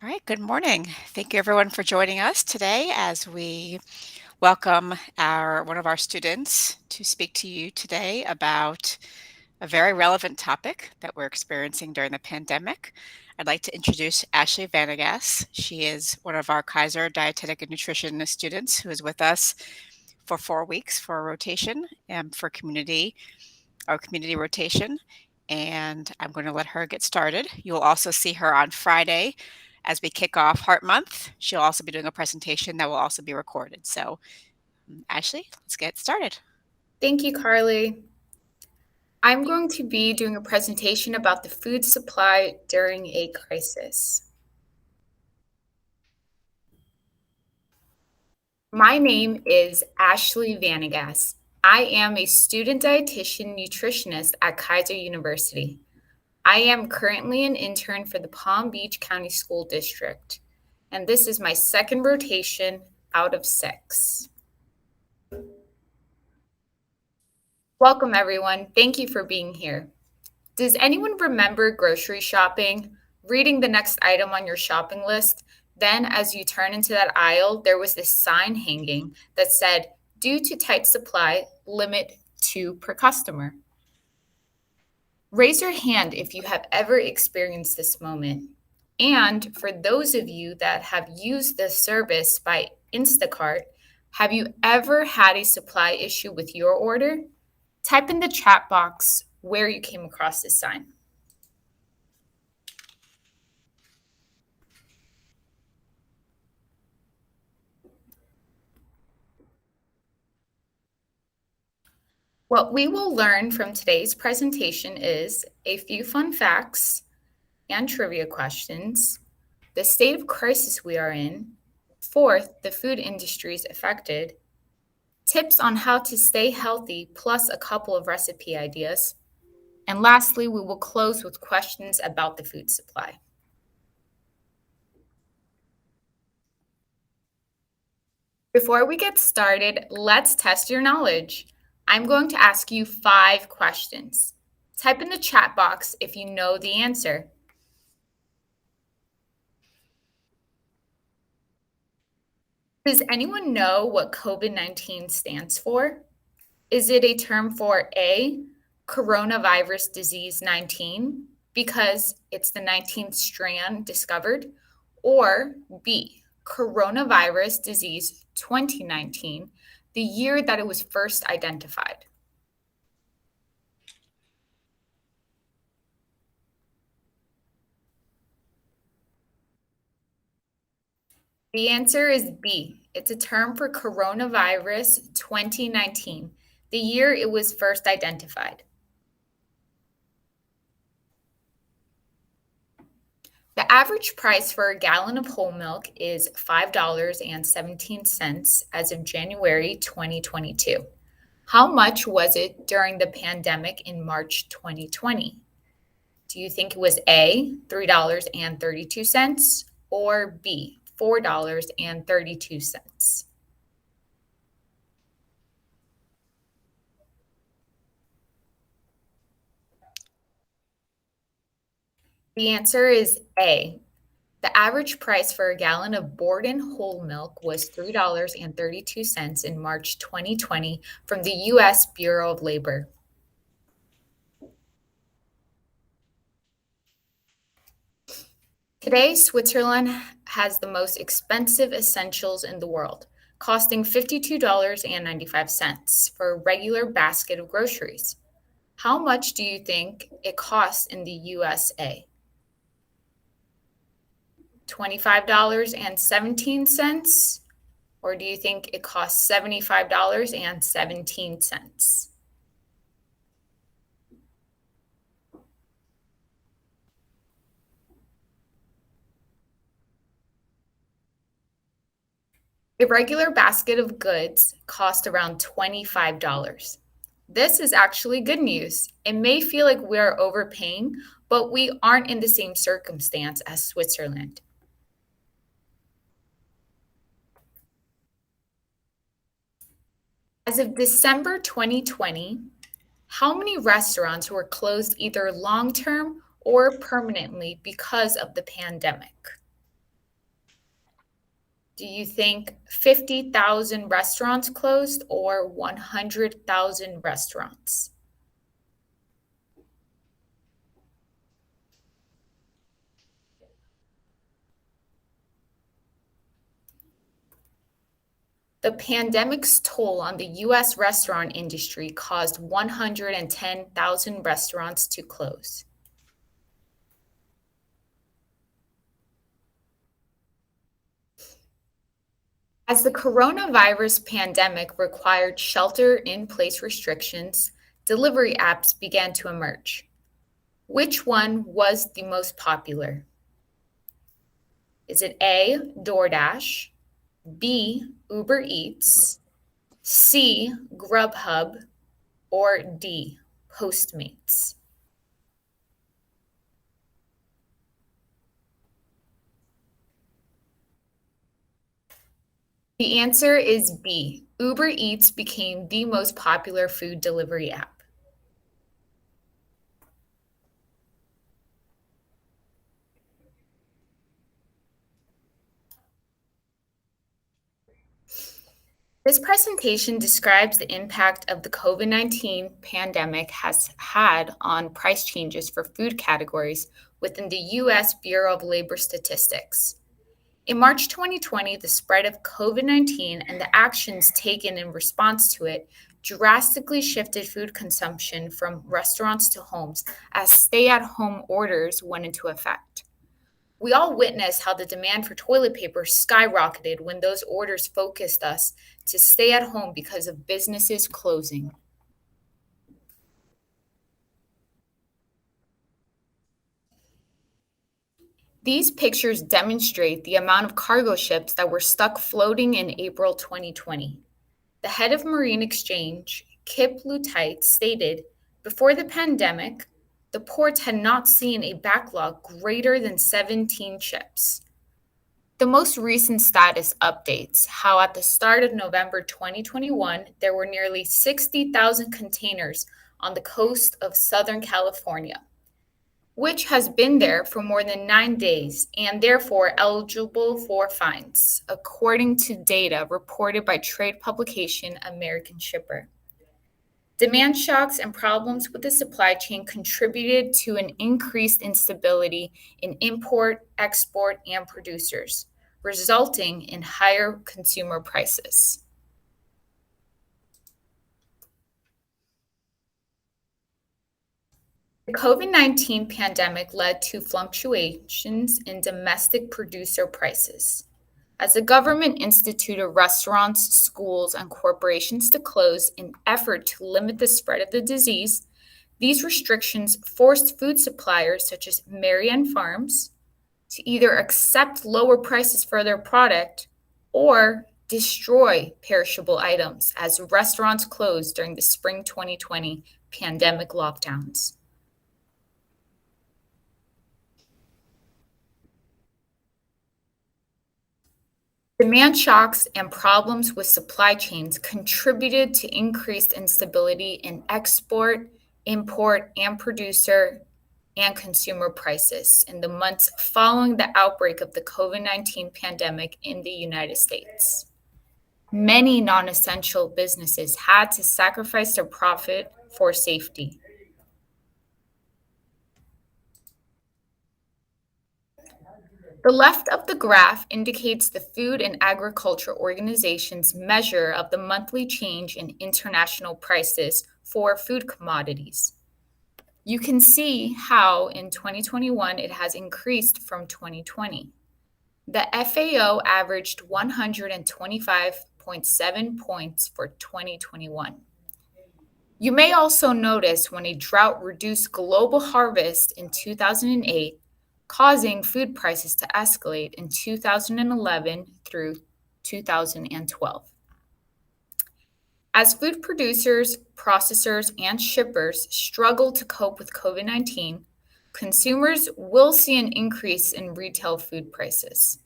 right, good morning. Thank you everyone for joining us today as we welcome our one of our students to speak to you today about a very relevant topic that we're experiencing during the pandemic. I'd like to introduce Ashley Vanegas. She is one of our Keiser Dietetic and Nutrition students who is with us for 4 weeks for a rotation and for our community rotation. And I'm going to let her get started. You'll also see her on Friday as we kick off Heart Month. She'll also be doing a presentation that will also be recorded. So, Ashley, let's get started. Thank you, Carly. I'm going to be doing a presentation about the food supply during a crisis. My name is Ashley Vanegas. I am a student dietitian nutritionist at Keiser University. I am currently an intern for the Palm Beach County School District, and this is my second rotation out of 6. Welcome, everyone. Thank you for being here. Does anyone remember grocery shopping, reading the next item on your shopping list? Then, as you turn into that aisle, there was this sign hanging that said, "Due to tight supply, limit 2 per customer." Raise your hand if you have ever experienced this moment. And for those of you that have used this service by Instacart, have you ever had a supply issue with your order? Type in the chat box where you came across this sign. What we will learn from today's presentation is a few fun facts and trivia questions, the state of crisis we are in, fourth, the food industries affected, tips on how to stay healthy, plus a couple of recipe ideas, and lastly, we will close with questions about the food supply. Before we get started, let's test your knowledge. I'm going to ask you 5 questions. Type in the chat box if you know the answer. Does anyone know what COVID-19 stands for? Is it a term for A, coronavirus disease 19, because it's the 19th strand discovered, or B, coronavirus disease 2019, the year that it was first identified? The answer is B. It's a term for coronavirus 2019, the year it was first identified. The average price for a gallon of whole milk is $5.17 as of January 2022. How much was it during the pandemic in March 2020? Do you think it was A, $3.32, or B, $4.32? The answer is A. The average price for a gallon of Borden whole milk was $3.32 in March 2020 from the U.S. Bureau of Labor. Today, Switzerland has the most expensive essentials in the world, costing $52.95 for a regular basket of groceries. How much do you think it costs in the USA? $25.17? Or do you think it costs $75.17? A regular basket of goods cost around $25. This is actually good news. It may feel like we are overpaying, but we aren't in the same circumstance as Switzerland. As of December 2020, how many restaurants were closed either long-term or permanently because of the pandemic? Do you think 50,000 restaurants closed or 100,000 restaurants? The pandemic's toll on the US restaurant industry caused 110,000 restaurants to close. As the coronavirus pandemic required shelter in place restrictions, delivery apps began to emerge. Which one was the most popular? Is it A, DoorDash, B, Uber Eats, C, Grubhub, or D, Postmates? The answer is B. Uber Eats became the most popular food delivery app. This presentation describes the impact of the COVID-19 pandemic has had on price changes for food categories within the U.S. Bureau of Labor Statistics. In March 2020, the spread of COVID-19 and the actions taken in response to it drastically shifted food consumption from restaurants to homes as stay-at-home orders went into effect. We all witnessed how the demand for toilet paper skyrocketed when those orders focused us to stay at home because of businesses closing. These pictures demonstrate the amount of cargo ships that were stuck floating in April 2020. The head of Marine Exchange, Kip Lutite, stated, "Before the pandemic, the ports had not seen a backlog greater than 17 ships." The most recent status updates how at the start of November 2021, there were nearly 60,000 containers on the coast of Southern California, which has been there for more than 9 days and therefore eligible for fines, according to data reported by trade publication American Shipper. Demand shocks and problems with the supply chain contributed to an increased instability in import, export, and producers, resulting in higher consumer prices. The COVID-19 pandemic led to fluctuations in domestic producer prices. As the government instituted restaurants, schools, and corporations to close in effort to limit the spread of the disease, these restrictions forced food suppliers such as Marianne Farms to either accept lower prices for their product or destroy perishable items as restaurants closed during the spring 2020 pandemic lockdowns. Demand shocks and problems with supply chains contributed to increased instability in export, import, and producer and consumer prices in the months following the outbreak of the COVID-19 pandemic in the United States. Many non essential businesses had to sacrifice their profit for safety. The left of the graph indicates the Food and Agriculture Organization's measure of the monthly change in international prices for food commodities. You can see how in 2021 it has increased from 2020. The FAO averaged 125.7 points for 2021. You may also notice when a drought reduced global harvest in 2008, causing food prices to escalate in 2011 through 2012. As food producers, processors, and shippers struggle to cope with COVID-19, consumers will see an increase in retail food prices.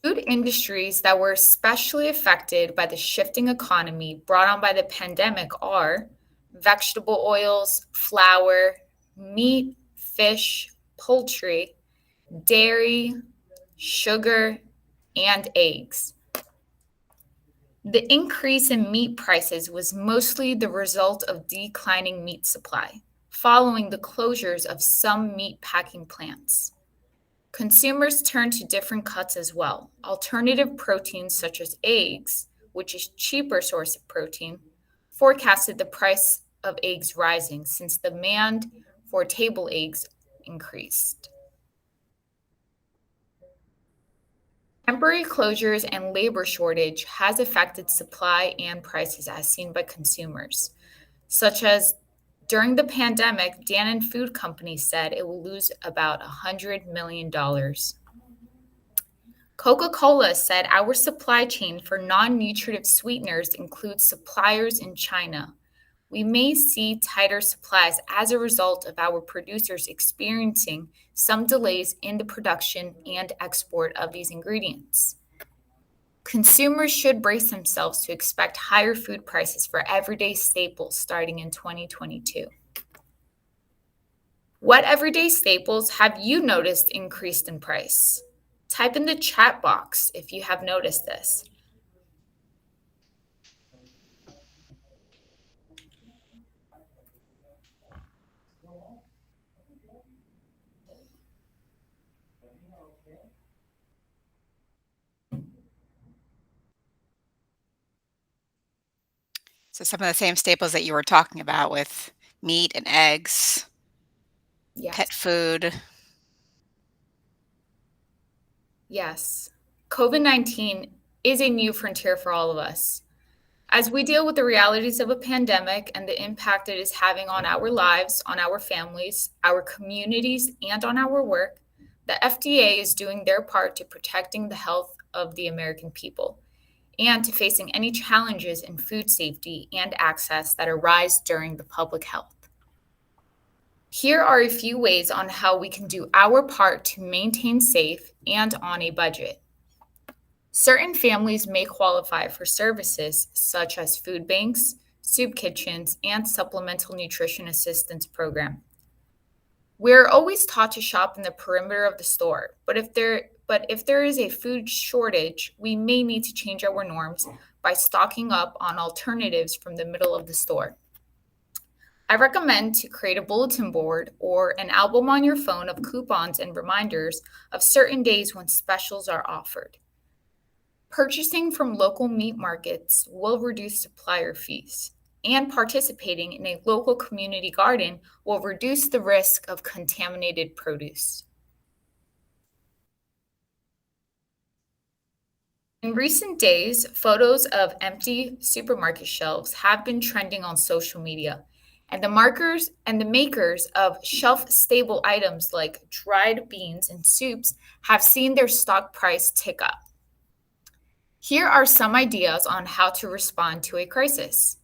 Food industries that were especially affected by the shifting economy brought on by the pandemic are vegetable oils, flour, meat, fish, poultry, dairy, sugar, and eggs. The increase in meat prices was mostly the result of declining meat supply, following the closures of some meat packing plants. Consumers turned to different cuts as well. Alternative proteins such as eggs, which is cheaper source of protein, forecasted the price of eggs rising since demand for table eggs increased. Temporary closures and labor shortage has affected supply and prices as seen by consumers, such as during the pandemic, Dannon Food Company said it will lose about $100 million. Coca-Cola said our supply chain for non-nutritive sweeteners includes suppliers in China. We may see tighter supplies as a result of our producers experiencing some delays in the production and export of these ingredients. Consumers should brace themselves to expect higher food prices for everyday staples starting in 2022. What everyday staples have you noticed increased in price? Type in the chat box if you have noticed this. So some of the same staples that you were talking about with meat and eggs, Yes, pet food. yes. COVID-19 is a new frontier for all of us. As we deal with the realities of a pandemic and the impact it is having on our lives, on our families, our communities, and on our work, the FDA is doing their part to protecting the health of the American people and to facing any challenges in food safety and access that arise during the public health. Here are a few ways on how we can do our part to maintain safe and on a budget. Certain families may qualify for services such as food banks, soup kitchens, and supplemental nutrition assistance program. We're always taught to shop in the perimeter of the store, but if there is a food shortage, we may need to change our norms by stocking up on alternatives from the middle of the store. I recommend to create a bulletin board or an album on your phone of coupons and reminders of certain days when specials are offered. Purchasing from local meat markets will reduce supplier fees, and participating in a local community garden will reduce the risk of contaminated produce. In recent days, photos of empty supermarket shelves have been trending on social media, and the makers of shelf-stable items like dried beans and soups have seen their stock price tick up. Here are some ideas on how to respond to a crisis.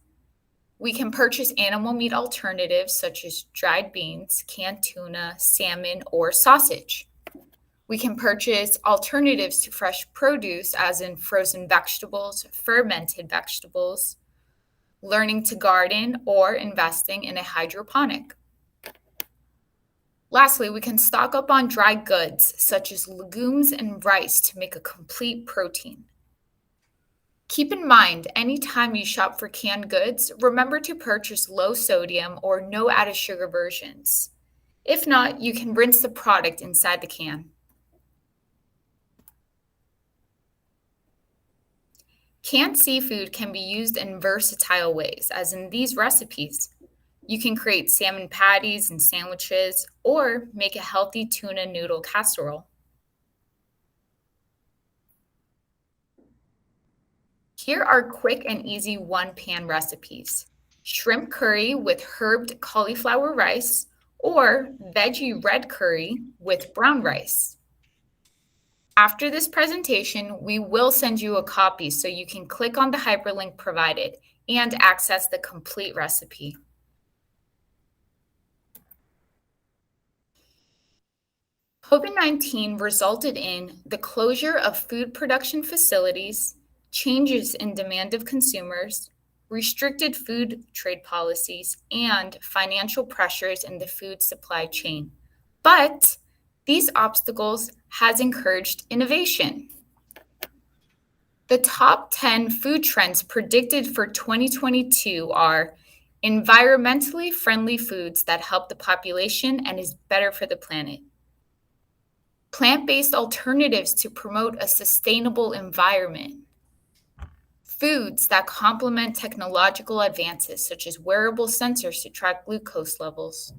We can purchase animal meat alternatives such as dried beans, canned tuna, salmon, or sausage. We can purchase alternatives to fresh produce, as in frozen vegetables, fermented vegetables, learning to garden, or investing in a hydroponic. Lastly, we can stock up on dry goods such as legumes and rice to make a complete protein. Keep in mind, anytime you shop for canned goods, remember to purchase low sodium or no added sugar versions. If not, you can rinse the product inside the can. Canned seafood can be used in versatile ways, as in these recipes. You can create salmon patties and sandwiches, or make a healthy tuna noodle casserole. Here are quick and easy one-pan recipes. Shrimp curry with herbed cauliflower rice, or veggie red curry with brown rice. After this presentation, we will send you a copy so you can click on the hyperlink provided and access the complete recipe. COVID-19 resulted in the closure of food production facilities, changes in demand of consumers, restricted food trade policies, and financial pressures in the food supply chain. But these obstacles has encouraged innovation. The top 10 food trends predicted for 2022 are environmentally friendly foods that help the population and is better for the planet. Plant-based alternatives to promote a sustainable environment. Foods that complement technological advances, such as wearable sensors to track glucose levels.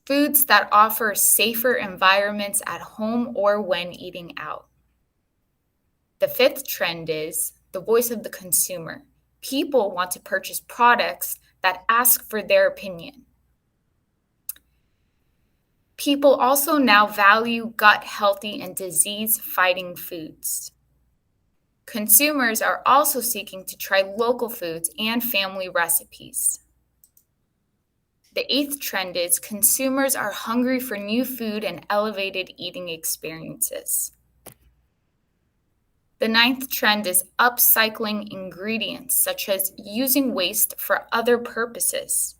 Foods that offer safer environments at home or when eating out. The fifth trend is the voice of the consumer. People want to purchase products that ask for their opinion. People also now value gut healthy and disease fighting foods. Consumers are also seeking to try local foods and family recipes. The eighth trend is consumers are hungry for new food and elevated eating experiences. The ninth trend is upcycling ingredients, such as using waste for other purposes.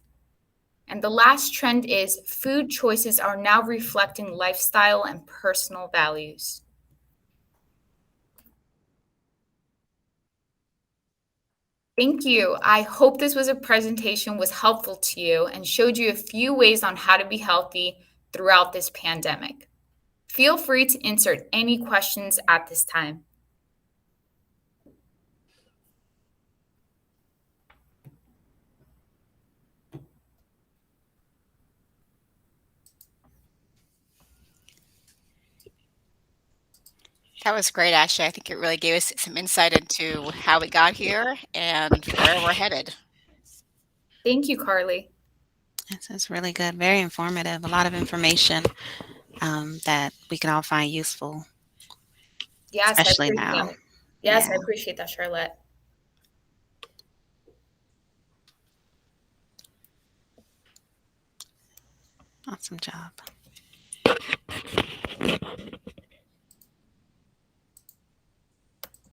And the last trend is food choices are now reflecting lifestyle and personal values. Thank you. I hope this was a presentation was helpful to you and showed you a few ways on how to be healthy throughout this pandemic. Feel free to insert any questions at this time. That was great, Ashley. I think it really gave us some insight into how we got here and where we're headed. Thank you, Carly. This is really good, very informative, a lot of information that we can all find useful, Yes, I especially appreciate now. it. Yes, I Yeah, appreciate that, Charlotte. awesome job.